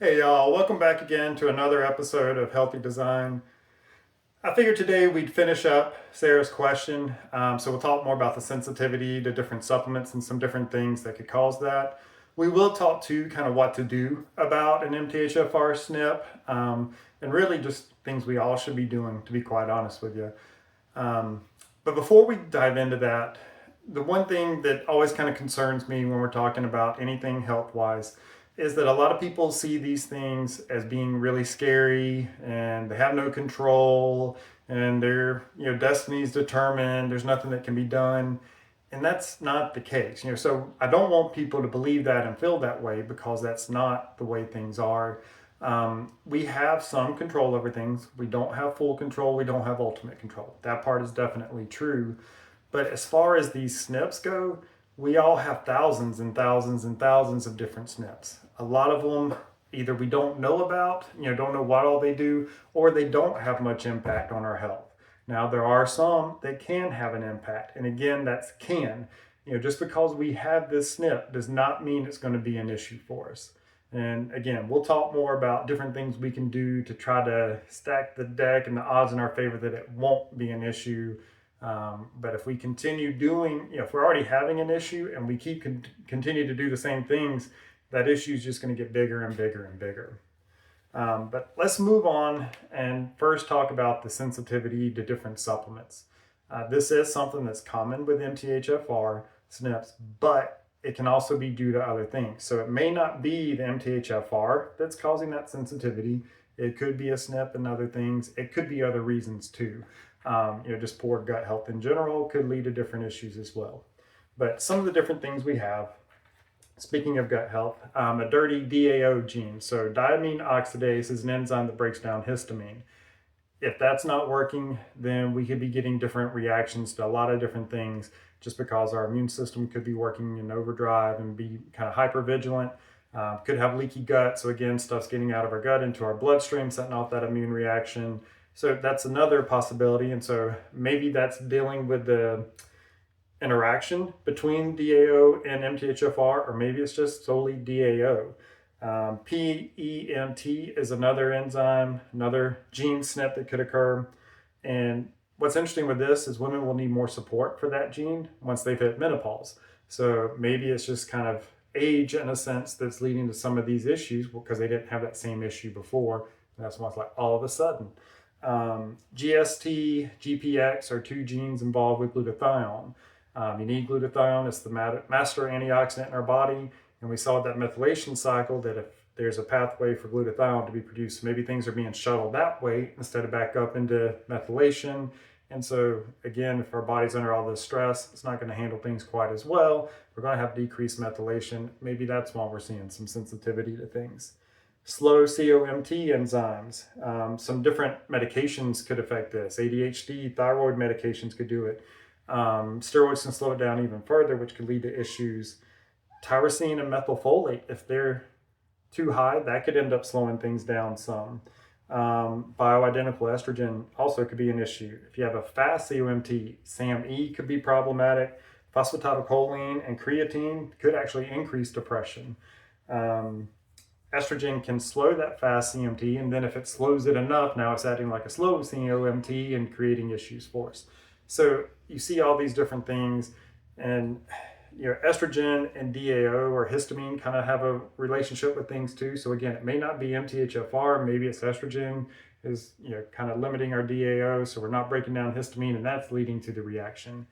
Hey y'all, welcome back again to another episode of Healthy Design. I figured today we'd finish up Sarah's question. So we'll talk more about the sensitivity to different supplements and some different things that could cause that. We will talk to kind of what to do about an MTHFR SNP, and really just things we all should be doing, to be quite honest with you. Um, but before we dive into that, the one thing that always kind of concerns me when we're talking about anything health wise is that a lot of people see these things as being really scary and they have no control and their destiny's determined, there's nothing that can be done, and that's not the case. So I don't want people to believe that and feel that way, because that's not the way things are. We have some control over things. We don't have full control. We don't have ultimate control. That part is definitely true. But as far as these SNPs go, we all have thousands and thousands and thousands of different SNPs. A lot of them either we don't know about, don't know what all they do, or they don't have much impact on our health. Now, there are some that can have an impact. And again, that's can. Just because we have this SNP does not mean it's going to be an issue for us. And again, we'll talk more about different things we can do to try to stack the deck and the odds in our favor that it won't be an issue. But if we continue doing, if we're already having an issue and we continue to do the same things, that issue is just going to get bigger and bigger and bigger. But let's move on and first talk about the sensitivity to different supplements. This is something that's common with MTHFR SNPs, but it can also be due to other things. So it may not be the MTHFR that's causing that sensitivity. It could be a SNP and other things. It could be other reasons too. Just poor gut health in general could lead to different issues as well. But some of the different things we have, speaking of gut health, a dirty DAO gene. So diamine oxidase is an enzyme that breaks down histamine. If that's not working, then we could be getting different reactions to a lot of different things, just because our immune system could be working in overdrive and be kind of hypervigilant. Could have leaky gut. So again, stuff's getting out of our gut into our bloodstream, setting off that immune reaction. So that's another possibility. And so maybe that's dealing with the interaction between DAO and MTHFR, or maybe it's just solely DAO. PEMT is another enzyme, another gene SNP that could occur. And what's interesting with this is women will need more support for that gene once they've hit menopause. So maybe it's just kind of age in a sense that's leading to some of these issues, because they didn't have that same issue before. And that's why it's like all of a sudden. GST, GPX are two genes involved with glutathione. You need glutathione. It's the master antioxidant in our body. And we saw that methylation cycle, that if there's a pathway for glutathione to be produced, maybe things are being shuttled that way instead of back up into methylation. And so again, if our body's under all this stress, it's not going to handle things quite as well. We're going to have decreased methylation. Maybe that's why we're seeing some sensitivity to things. Slow COMT enzymes. Some different medications could affect this. ADHD, thyroid medications could do it. Steroids can slow it down even further, which could lead to issues. Tyrosine and methylfolate, if they're too high, that could end up slowing things down some. Bioidentical estrogen also could be an issue. If you have a fast COMT, SAMe could be problematic. Phosphatidylcholine and creatine could actually increase depression. Estrogen can slow that fast CMT, and then if it slows it enough, now it's acting like a slow COMT and creating issues for us. So you see all these different things, and estrogen and DAO or histamine kind of have a relationship with things too. So again, it may not be MTHFR, maybe it's estrogen is kind of limiting our DAO, so we're not breaking down histamine, and that's leading to the reaction.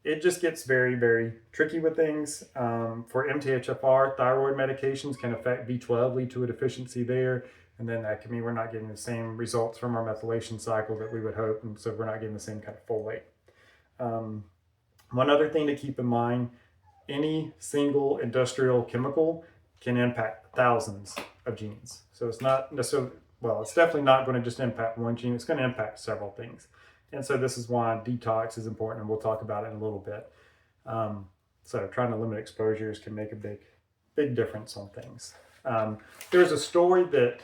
It just gets very, very tricky with things. For MTHFR, thyroid medications can affect B12, lead to a deficiency there. And then that can mean we're not getting the same results from our methylation cycle that we would hope. And so we're not getting the same kind of folate. One other thing to keep in mind, any single industrial chemical can impact thousands of genes. So it's not necessarily, well, it's definitely not going to just impact one gene. It's going to impact several things. And so this is why detox is important, and we'll talk about it in a little bit. So trying to limit exposures can make a big difference on things. There's a story that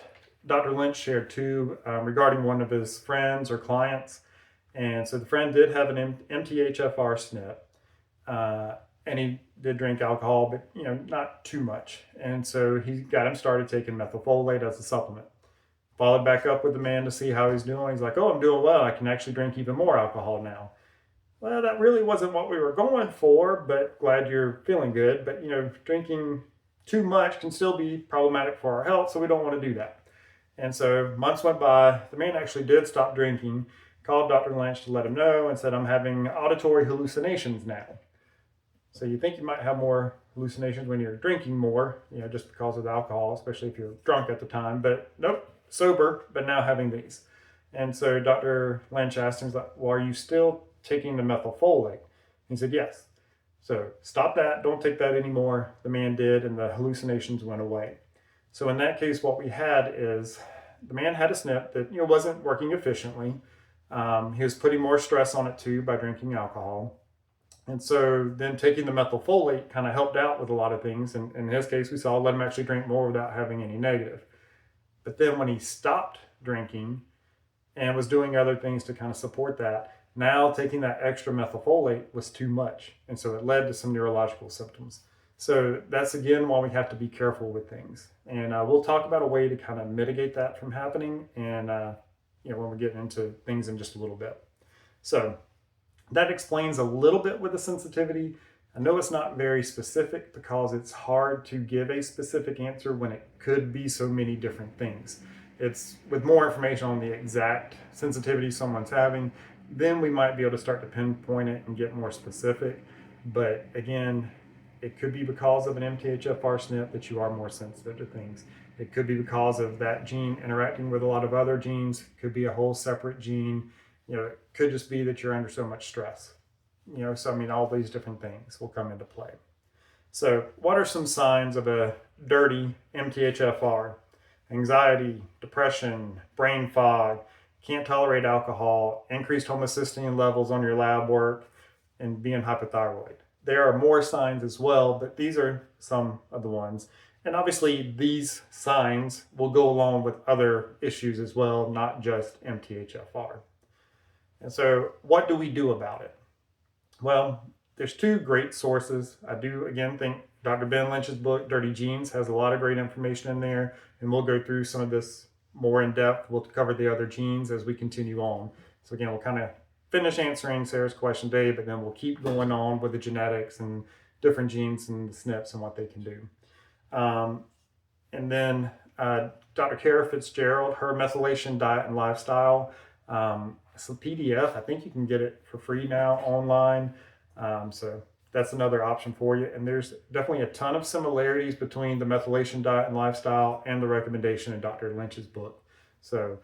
Dr. Lynch shared too, regarding one of his friends or clients. And so the friend did have an MTHFR SNP. and he did drink alcohol, but not too much. And so he got him started taking methylfolate as a supplement. Followed back up with the man to see how he's doing. He's like, "Oh, I'm doing well. I can actually drink even more alcohol now." Well, that really wasn't what we were going for, but glad you're feeling good. But drinking too much can still be problematic for our health, so we don't want to do that. And so months went by. The man actually did stop drinking, called Dr. Lynch to let him know, and said, "I'm having auditory hallucinations now." So you think you might have more hallucinations when you're drinking more, just because of the alcohol, especially if you're drunk at the time. But nope, sober, but now having these. And so Dr. Lynch asked him, he's like, "Well, are you still taking the methylfolate?" He said, "Yes." So stop that, don't take that anymore. The man did, and the hallucinations went away. So in that case, what we had is the man had a SNP that wasn't working efficiently. He was putting more stress on it too by drinking alcohol. And so then taking the methylfolate kind of helped out with a lot of things. And in his case, we saw let him actually drink more without having any negative. But then when he stopped drinking and was doing other things to kind of support that, now taking that extra methylfolate was too much. And so it led to some neurological symptoms. So that's again why we have to be careful with things. And we'll talk about a way to kind of mitigate that from happening. And when we get into things in just a little bit. So that explains a little bit with the sensitivity. I know it's not very specific because it's hard to give a specific answer when it could be so many different things. It's with more information on the exact sensitivity someone's having, then we might be able to start to pinpoint it and get more specific. But again, it could be because of an MTHFR SNP that you are more sensitive to things. It could be because of that gene interacting with a lot of other genes. It could be a whole separate gene. It could just be that you're under so much stress. So all these different things will come into play. So what are some signs of a dirty MTHFR? Anxiety, depression, brain fog, can't tolerate alcohol, increased homocysteine levels on your lab work, and being hypothyroid. There are more signs as well, but these are some of the ones. And obviously these signs will go along with other issues as well, not just MTHFR. And so what do we do about it? Well, there's two great sources. I do, again, think Dr. Ben Lynch's book, Dirty Genes, has a lot of great information in there. And we'll go through some of this more in depth. We'll cover the other genes as we continue on. So again, we'll kind of finish answering Sarah's question today, but then we'll keep going on with the genetics and different genes and the SNPs and what they can do. And then Dr. Kara Fitzgerald, her methylation diet and lifestyle. It's a PDF. I think you can get it for free now online. So that's another option for you. And there's definitely a ton of similarities between the methylation diet and lifestyle and the recommendation in Dr. Lynch's book. So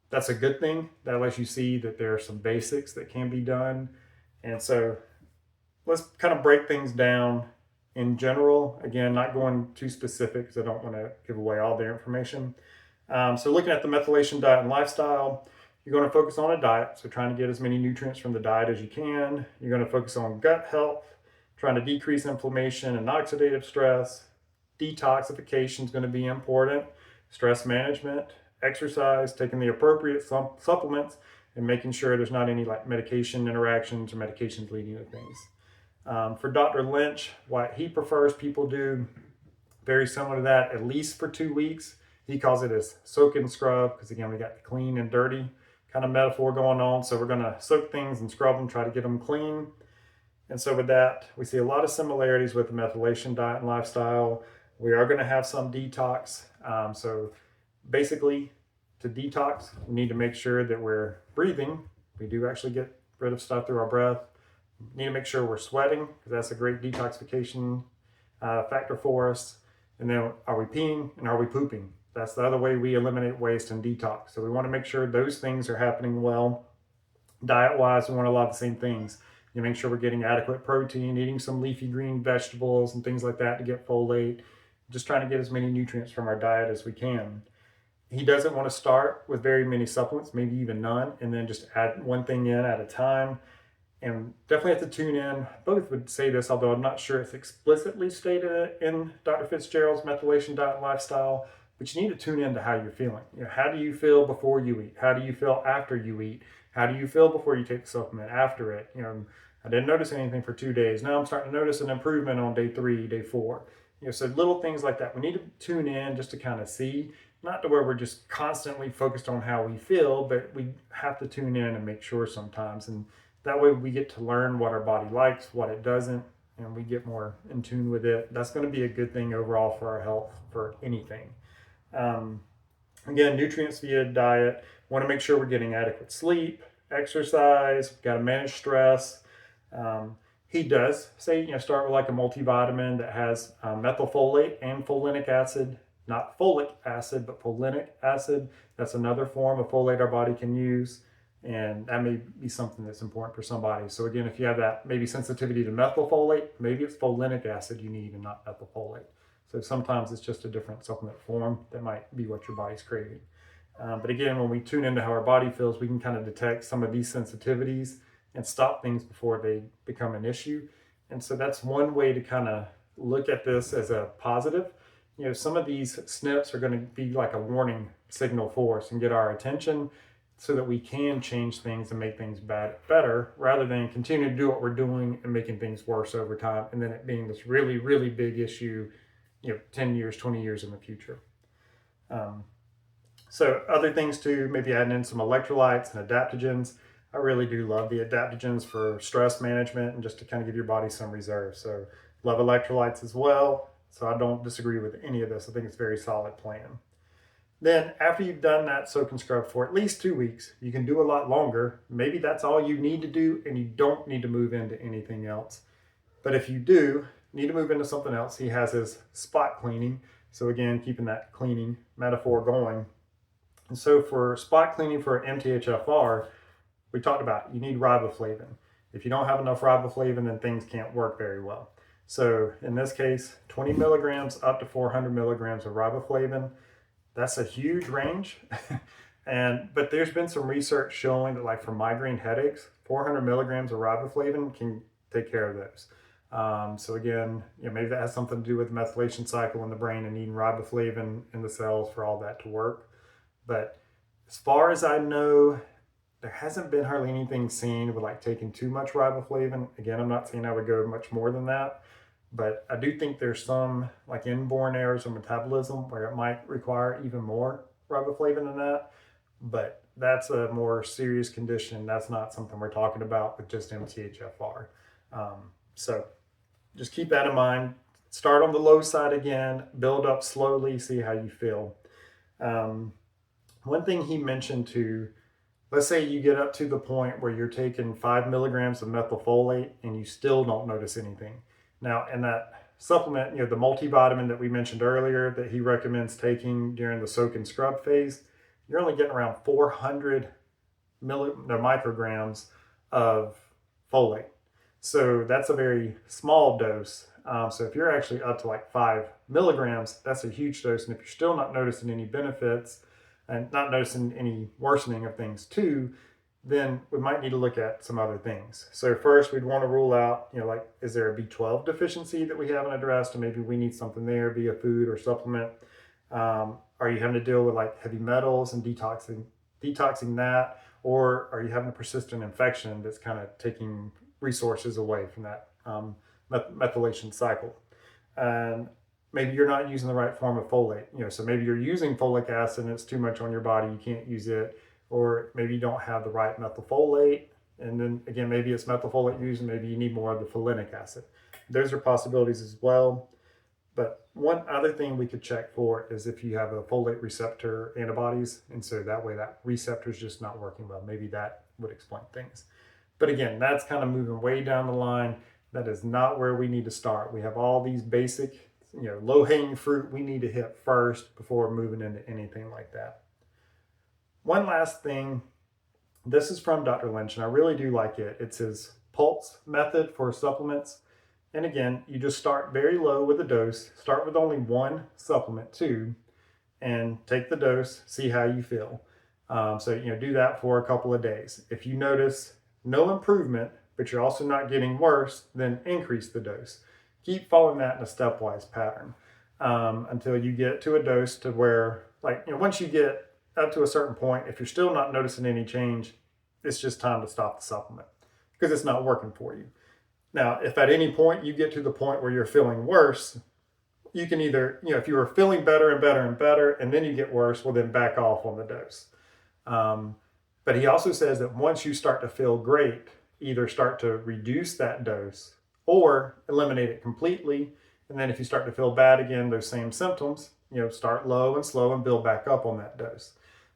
that's a good thing. That lets you see that there are some basics that can be done. And so let's kind of break things down in general. Again, not going too specific because I don't want to give away all their information. So looking at the methylation diet and lifestyle, you're going to focus on a diet, so trying to get as many nutrients from the diet as you can. You're going to focus on gut health, trying to decrease inflammation and oxidative stress. Detoxification is going to be important. Stress management, exercise, taking the appropriate supplements, and making sure there's not any medication interactions or medications leading to things. For Dr. Lynch, what he prefers people do, very similar to that, at least for 2 weeks. He calls it as soak and scrub because again, we got the clean and dirty kind of metaphor going on. So we're going to soak things and scrub them, try to get them clean. And so with that, we see a lot of similarities with the methylation diet and lifestyle. We are going to have some detox. So basically, to detox, we need to make sure that we're breathing. We do actually get rid of stuff through our breath. We need to make sure we're sweating because that's a great detoxification factor for us. And then are we peeing and are we pooping? That's the other way we eliminate waste and detox. So we want to make sure those things are happening well. Diet-wise, we want a lot of the same things. You make sure we're getting adequate protein, eating some leafy green vegetables and things like that to get folate. Just trying to get as many nutrients from our diet as we can. He doesn't want to start with very many supplements, maybe even none, and then just add one thing in at a time. And definitely have to tune in. Both would say this, although I'm not sure it's explicitly stated in Dr. Fitzgerald's methylation diet and lifestyle. But you need to tune into how you're feeling. How do you feel before you eat? How do you feel after you eat? How do you feel before you take the supplement? After it, I didn't notice anything for 2 days. Now I'm starting to notice an improvement on day 3, day 4. So little things like that. We need to tune in just to kind of see, not to where we're just constantly focused on how we feel, but we have to tune in and make sure sometimes. And that way we get to learn what our body likes, what it doesn't, and we get more in tune with it. That's going to be a good thing overall for our health, for anything. Um, Again, nutrients via diet. Want to make sure we're getting adequate sleep, exercise. Got to manage stress. He does say, start with like a multivitamin that has methylfolate and folinic acid, not folic acid, but folinic acid. That's another form of folate our body can use. And that may be something that's important for somebody. So again, if you have that maybe sensitivity to methylfolate, maybe it's folinic acid you need and not methylfolate. So sometimes it's just a different supplement form that might be what your body's craving. But again, when we tune into how our body feels, we can kind of detect some of these sensitivities and stop things before they become an issue. And so that's one way to kind of look at this as a positive. Some of these SNPs are going to be like a warning signal for us and get our attention so that we can change things and make things better rather than continue to do what we're doing and making things worse over time and then it being this really, really big issue 10 years, 20 years in the future. So other things too, maybe adding in some electrolytes and adaptogens. I really do love the adaptogens for stress management and just to kind of give your body some reserve. So love electrolytes as well. So I don't disagree with any of this. I think it's a very solid plan. Then after you've done that soak and scrub for at least 2 weeks, you can do a lot longer. Maybe that's all you need to do and you don't need to move into anything else. But if you do need to move into something else, he has his spot cleaning. So again, keeping that cleaning metaphor going. And so for spot cleaning for MTHFR, we talked about you need riboflavin. If you don't have enough riboflavin, then things can't work very well. So in this case, 20 milligrams up to 400 milligrams of riboflavin. That's a huge range. But there's been some research showing that like for migraine headaches, 400 milligrams of riboflavin can take care of those. So again, maybe that has something to do with the methylation cycle in the brain and needing riboflavin in the cells for all that to work. But as far as I know, there hasn't been hardly anything seen with like taking too much riboflavin. Again, I'm not saying I would go much more than that, but I do think there's some like inborn errors of metabolism where it might require even more riboflavin than that. But that's a more serious condition. That's not something we're talking about with just MTHFR. So just keep that in mind. Start on the low side again, build up slowly, see how you feel. One thing he mentioned too, let's say you get up to the point where you're taking 5 milligrams of methylfolate and you still don't notice anything. Now, in that supplement, the multivitamin that we mentioned earlier that he recommends taking during the soak and scrub phase, you're only getting around 400 micrograms of folate. So that's a very small dose. So if you're actually up to like 5 milligrams, that's a huge dose. And if you're still not noticing any benefits and not noticing any worsening of things too, then we might need to look at some other things. So first we'd want to rule out, like, is there a B12 deficiency that we haven't addressed? And maybe we need something there via food or supplement. Are you having to deal with like heavy metals and detoxing that? Or are you having a persistent infection that's kind of taking resources away from that methylation cycle? And maybe you're not using the right form of folate. So maybe you're using folic acid and it's too much on your body, you can't use it. Or maybe you don't have the right methylfolate. And then again, maybe it's methylfolate used and maybe you need more of the folinic acid. Those are possibilities as well. But one other thing we could check for is if you have a folate receptor antibodies. And so that way that receptor is just not working well. Maybe that would explain things. But again, that's kind of moving way down the line. That is not where we need to start. We have all these basic, low-hanging fruit we need to hit first before moving into anything like that. One last thing, this is from Dr. Lynch, and I really do like it. It's his pulse method for supplements. And again, you just start very low with a dose. Start with only one supplement too, and take the dose, see how you feel. So do that for a couple of days. If you notice no improvement, but you're also not getting worse, then increase the dose. Keep following that in a stepwise pattern until you get to a dose to where, once you get up to a certain point, if you're still not noticing any change, it's just time to stop the supplement. because it's not working for you. Now, if at any point you get to the point where you're feeling worse, you can either, if you were feeling better and better and better, and then you get worse, well, then back off on the dose. But he also says that once you start to feel great, either start to reduce that dose or eliminate it completely. And then if you start to feel bad again, those same symptoms, start low and slow and build back up on that dose.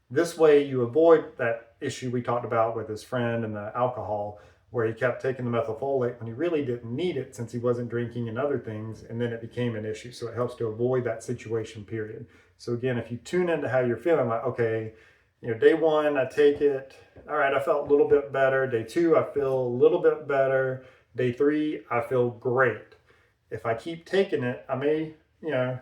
This way you avoid that issue we talked about with his friend and the alcohol, where he kept taking the methylfolate when he really didn't need it since he wasn't drinking and other things, and then it became an issue. So it helps to avoid that situation, period. So again, if you tune into how you're feeling, like, okay, day one, I take it, all right, I felt a little bit better. Day two, I feel a little bit better. Day three, I feel great. If I keep taking it, I may,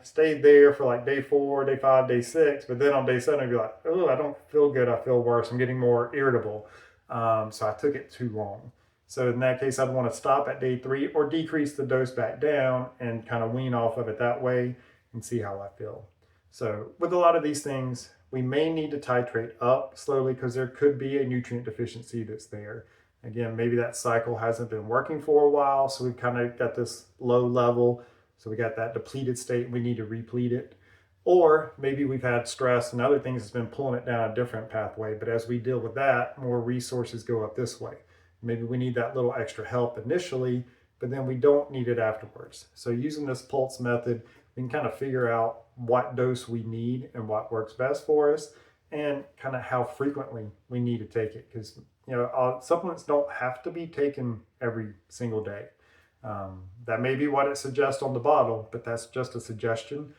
stay there for like day 4, day 5, day 6, but then on day 7, I'd be like, oh, I don't feel good. I feel worse. I'm getting more irritable. So I took it too long. So in that case, I'd want to stop at day 3 or decrease the dose back down and kind of wean off of it that way and see how I feel. So with a lot of these things, we may need to titrate up slowly because there could be a nutrient deficiency that's there. Again, maybe that cycle hasn't been working for a while, so we've kind of got this low level. So we got that depleted state, we need to replete it. Or maybe we've had stress and other things that's been pulling it down a different pathway. But as we deal with that, more resources go up this way. Maybe we need that little extra help initially, but then we don't need it afterwards. So using this pulse method, we can kind of figure out what dose we need and what works best for us, and kind of how frequently we need to take it. Because supplements don't have to be taken every single day. That may be what it suggests on the bottle, but that's just a suggestion.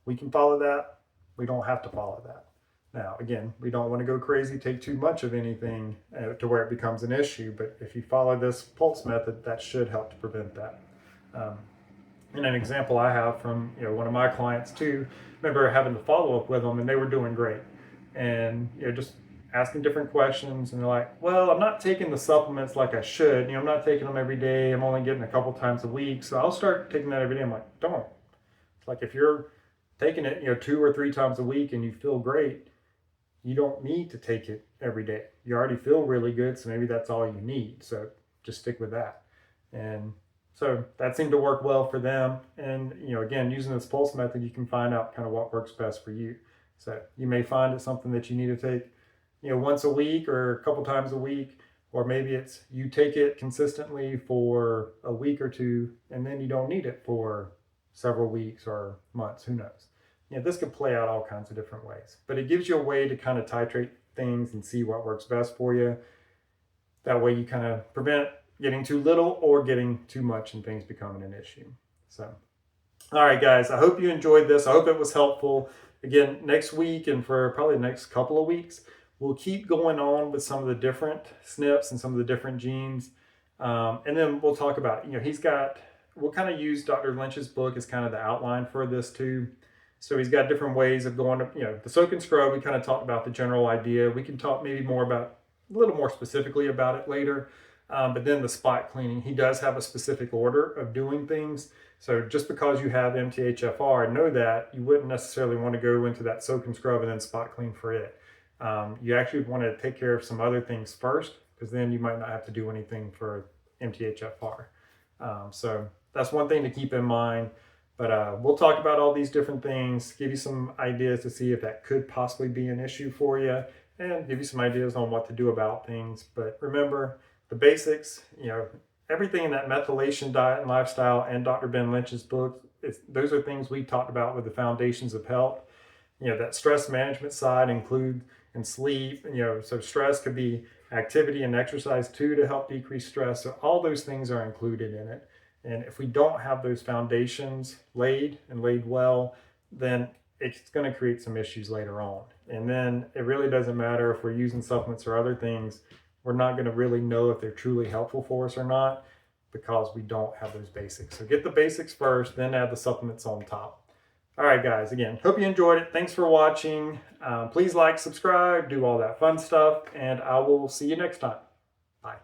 We can follow that. We don't have to follow that. Now, again, we don't want to go crazy, take too much of anything to where it becomes an issue. But if you follow this pulse method, that should help to prevent that. And an example I have from one of my clients too, remember having to follow up with them, and they were doing great. And just asking different questions, and they're like, well, I'm not taking the supplements like I should. I'm not taking them every day. I'm only getting a couple times a week. So I'll start taking that every day. I'm like, don't. It's like if you're taking it 2 or 3 times a week and you feel great, you don't need to take it every day. You already feel really good, so maybe that's all you need. So just stick with that. And so that seemed to work well for them. And again, using this pulse method, you can find out kind of what works best for you. So you may find it's something that you need to take once a week or a couple times a week, or maybe it's you take it consistently for a week or 2 and then you don't need it for several weeks or months, who knows. This could play out all kinds of different ways, but it gives you a way to kind of titrate things and see what works best for you. That way you kind of prevent getting too little or getting too much and things becoming an issue. So, all right, guys, I hope you enjoyed this. I hope it was helpful. Again, next week and for probably the next couple of weeks, we'll keep going on with some of the different SNPs and some of the different genes. And then we'll talk about, we'll kind of use Dr. Lynch's book as kind of the outline for this too. So he's got different ways of going to, the soak and scrub. We kind of talked about the general idea. We can talk maybe more about, a little more specifically about it later. But then the spot cleaning, he does have a specific order of doing things. So just because you have MTHFR, know that you wouldn't necessarily want to go into that soak and scrub and then spot clean for it. You actually want to take care of some other things first, because then you might not have to do anything for MTHFR. So that's one thing to keep in mind. But we'll talk about all these different things, give you some ideas to see if that could possibly be an issue for you, and give you some ideas on what to do about things. But remember, the basics, everything in that methylation diet and lifestyle and Dr. Ben Lynch's book, those are things we talked about with the foundations of health. That stress management side includes and sleep, so stress could be activity and exercise too to help decrease stress. So all those things are included in it. And if we don't have those foundations laid well, then it's going to create some issues later on. And then it really doesn't matter if we're using supplements or other things. We're not going to really know if they're truly helpful for us or not, because we don't have those basics. So get the basics first, then add the supplements on top. All right, guys, again, hope you enjoyed it. Thanks for watching. Please like, subscribe, do all that fun stuff, and I will see you next time. Bye.